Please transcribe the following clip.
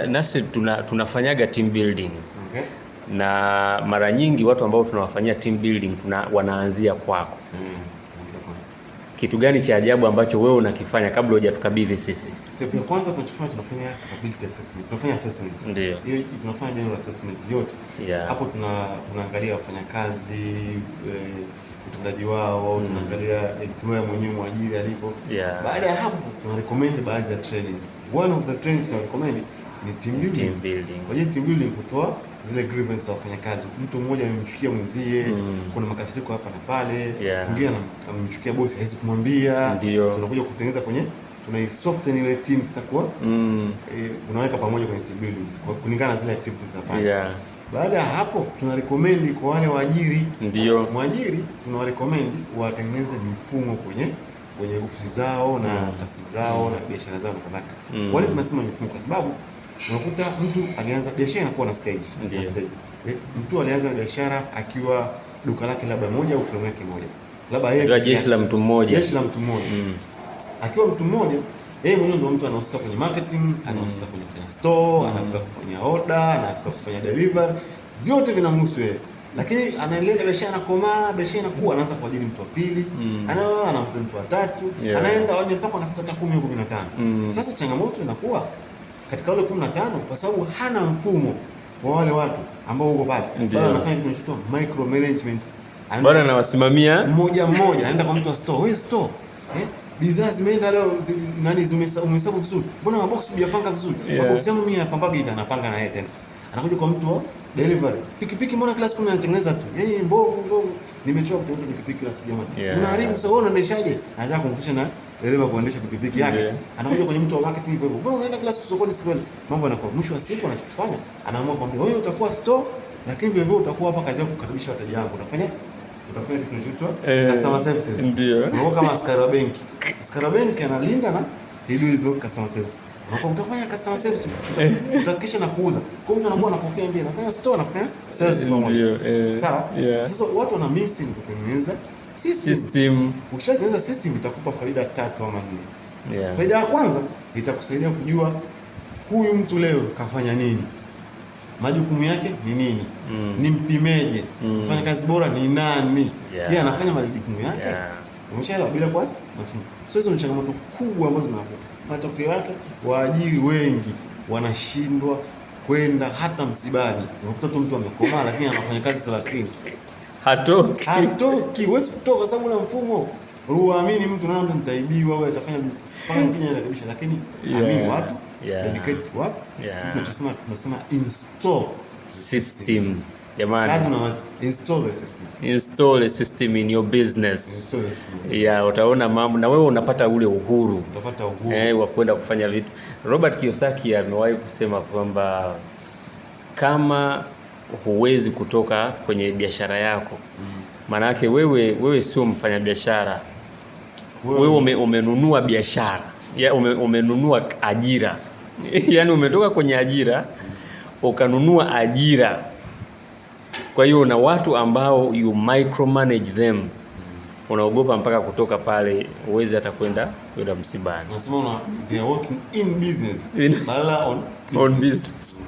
Nasi tunafanyaga team building. Okay. Na mara nyingi watu ambao tunawafanyia team building wanaanzia kwako. Kitu gani cha ajabu ambacho wewe unakifanya kabla hujatukabidhi sisi? Step ya kwanza tunachofanya, tunafanya capability assessment. Tunafanya assessment. Ndio. Hiyo tunafanya general assessment yote. Yeah. Hapo tunaangalia wafanyakazi, utendaji wao, tunaangalia employer mwenyewe mwajiri alivyo. Yeah. Baada ya hapo tuna recommend baadhi ya trainings. One of the trainings tuna recommend ni team building. Kwa hiyo team building kutoa zile grievances za wafanyakazi. Mtu mmoja amemchukia mwenzie, kuna makasiriko hapa na pale, mwingine amemchukia bosi hawezi kumwambia. Tunakuja kutengeneza tuna soften ile team sasa kwa unaweka pamoja kwenye team building kwa kulingana na zile activities za pale. Baada ya hapo tuna recommend kwa wale waajiri. Ndio. Mwajiri tuna recommend watengeneze mifumo kwenye ofisi zao na taasisi zao na biashara zao na kadhalika. Wale tunasema mifumo kwa sababu unakuta mtu alianza biashara inakuwa na stage. Mtu alianza biashara akiwa duka lake labda moja au firm yake moja. Labda yeye jeshi la mtu mmoja. Akiwa mtu mmoja, yeye mwenyewe ndio mtu anahusika kwenye marketing, anahusika kwenye kufanya store, anahusika kufanya order, anahusika kufanya delivery. Vyote vinamhusu yeye. Lakini anaendelea biashara inakomaa, biashara inakuwa, anaanza kuajiri mtu wa pili, anampa mtu wa tatu, anaenda hadi mpaka anafika hata 10 au 15. Sasa changamoto inakuwa katika wale 15 kwa sababu hana mfumo wa wale watu ambao uko pale. Bado anafanya kitu kinachoitwa micro management. Bado anawasimamia mmoja, anaenda kwa mtu wa store. Wewe store, bidhaa zimeenda leo umehesabu vizuri. Mbona mabox hujapanga vizuri? Mabox yangu mimi napanga hivi, anapanga na yeye tena. Anakuja kwa mtu wa delivery. Pikipiki mbona kila siku anatengeneza tu? Yaani mbovu. Nimechoka kutengeneza pikipiki kila siku jamani. Unaharibu sasa, wewe unaendeshaje? Anataka kumfundisha na dereva kuendesha pikipiki yake. Anakuja kwenye mtu wa marketing hivyo. Mbona unaenda kila siku sokoni siku ile? Mambo yanakuwa mwisho wa siku anachokifanya, anaamua kwamba wewe utakuwa store, lakini vile vile utakuwa hapa kazi yako kukaribisha wateja wangu. Utafanya kitu kinachoitwa customer services. Ndio. Unakuwa kama askari wa benki. Askari wa benki analinda na hizo customer service. Utafanya customer service, utahakikisha na kuuza. Kwa mtu anakuwa anakofia mbili, anafanya store na kufanya sales pamoja. Sawa? Sasa watu wana miss ni kutengeneza system. Ukishatengeneza system itakupa faida 3 ama 4. Faida ya kwanza itakusaidia kujua huyu mtu leo kafanya nini, majukumu yake ni nini, nimpimeje, mfanya kazi bora ni nani, yeye anafanya majukumu yake. Umeshaelewa bila kwa mafunzo. So hizo ni changamoto kubwa ambazo zinakuwa. Matokeo yake waajiri wengi wanashindwa kwenda hata msibani. Unakuta tu mtu amekomaa lakini anafanya kazi 30. Hatoki, huwezi kutoka kwa sababu na mfumo. Unaamini mtu naona nitaibiwa au atafanya mpaka mwingine anarekebisha, lakini amini watu, dedicate watu. Tunasema install system. Jamani, lazima install the system. Install a system in your business. Utaona mambo na wewe unapata ule uhuru. Wa kwenda kufanya vitu. Robert Kiyosaki amewahi kusema kwamba kama huwezi kutoka kwenye biashara yako, maana yake wewe sio mfanyabiashara. Wewe umenunua biashara. Umenunua ajira. Yaani umetoka kwenye ajira ukanunua ajira. Kwa hiyo na watu ambao you micromanage them, unaogopa mpaka kutoka pale, uweze hata kwenda msibani. Unasema they are working in business, on business.